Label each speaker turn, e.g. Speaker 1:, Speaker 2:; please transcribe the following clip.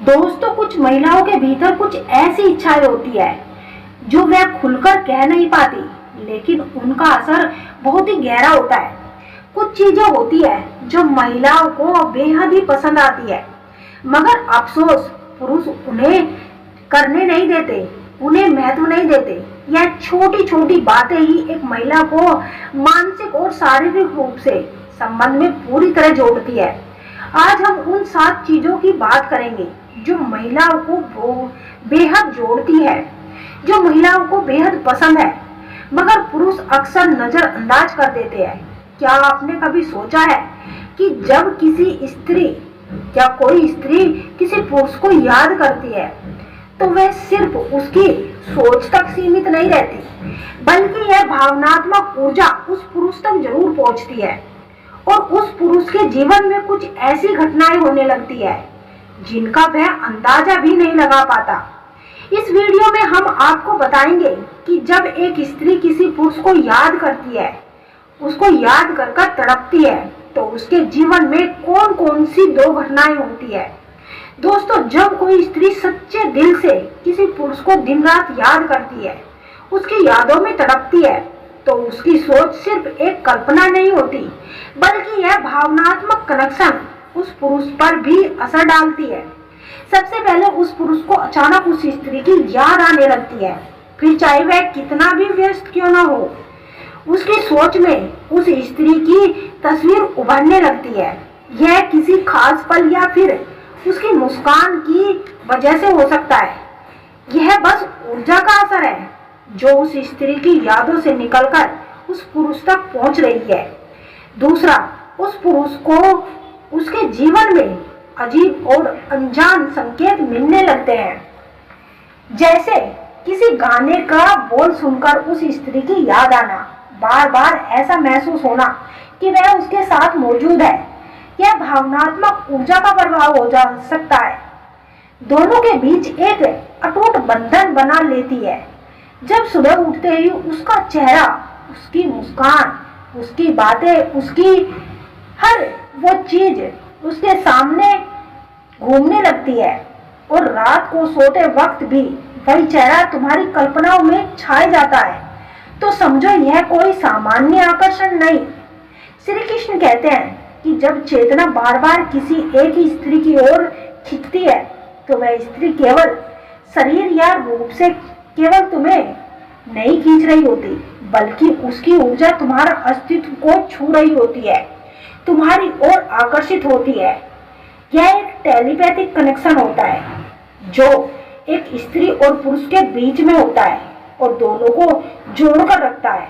Speaker 1: दोस्तों, कुछ महिलाओं के भीतर कुछ ऐसी इच्छाएं होती है जो वह खुलकर कह नहीं पाती, लेकिन उनका असर बहुत ही गहरा होता है। कुछ चीजें होती है जो महिलाओं को बेहद ही पसंद आती है, मगर अफसोस पुरुष उन्हें करने नहीं देते, उन्हें महत्व नहीं देते। यह छोटी छोटी बातें ही एक महिला को मानसिक और शारीरिक रूप से संबंध में पूरी तरह जोड़ती है। आज हम उन 7 चीजों की बात करेंगे जो महिलाओं को बेहद जोड़ती है, जो महिलाओं को बेहद पसंद है, मगर पुरुष अक्सर नजरअंदाज कर देते हैं। क्या आपने कभी सोचा है कि जब कोई स्त्री किसी पुरुष को याद करती है तो वह सिर्फ उसकी सोच तक सीमित नहीं रहती, बल्कि यह भावनात्मक ऊर्जा उस पुरुष तक जरूर पहुंचती है और उस पुरुष के जीवन में कुछ ऐसी घटनाएं होने लगती है जिनका वह अंदाजा भी नहीं लगा पाता। इस वीडियो में हम आपको बताएंगे कि जब एक स्त्री किसी पुरुष को याद करती है, उसको याद कर कर तड़पती है, तो उसके जीवन में कौन कौन सी 2 घटनाएं होती है। दोस्तों, जब कोई स्त्री सच्चे दिल से किसी पुरुष को दिन रात याद करती है, उसकी यादों में तड़पती है, तो उसकी सोच सिर्फ एक कल्पना नहीं होती, बल्कि यह भावनात्मक कनेक्शन उस पुरुष पर भी असर डालती है। सबसे पहले उस पुरुष को अचानक उस स्त्री की याद आने लगती है, फिर चाहे वह कितना भी व्यस्त क्यों न हो, उसकी सोच में उस स्त्री की तस्वीर उभरने लगती है। यह किसी खास पल या फिर उसकी मुस्कान की वजह से हो सकता है। यह बस ऊर्जा का असर है जो उस स्त्री की यादों से निकलकर उस पुरुष तक पहुंच रही है। दूसरा, उस पुरुष को उसके जीवन में अजीब और अनजान संकेत मिलने लगते हैं, जैसे किसी गाने का बोल सुनकर उस स्त्री की याद आना, बार बार ऐसा महसूस होना कि वह उसके साथ मौजूद है। यह भावनात्मक ऊर्जा का प्रभाव हो जा सकता है, दोनों के बीच एक अटूट बंधन बना लेती है। जब सुबह उठते ही उसका चेहरा, उसकी मुस्कान, उसकी बातें, उसकी हर वो चीज उसके सामने घूमने लगती है और रात को सोते वक्त भी वही चेहरा तुम्हारी कल्पनाओं में छाए जाता है, तो समझो यह कोई सामान्य आकर्षण नहीं। श्री कृष्ण कहते हैं कि जब चेतना बार बार किसी एक ही स्त्री की ओर खिंचती है, तो वह स्त्री केवल शरीर या रूप से केवल तुम्हें नहीं खींच रही होती, बल्कि उसकी ऊर्जा तुम्हारा अस्तित्व को छू रही होती है, तुम्हारी ओर आकर्षित होती है। यह एक टेलीपैथिक कनेक्शन होता है जो एक स्त्री और पुरुष के बीच में होता है और दोनों को जोड़कर रखता है।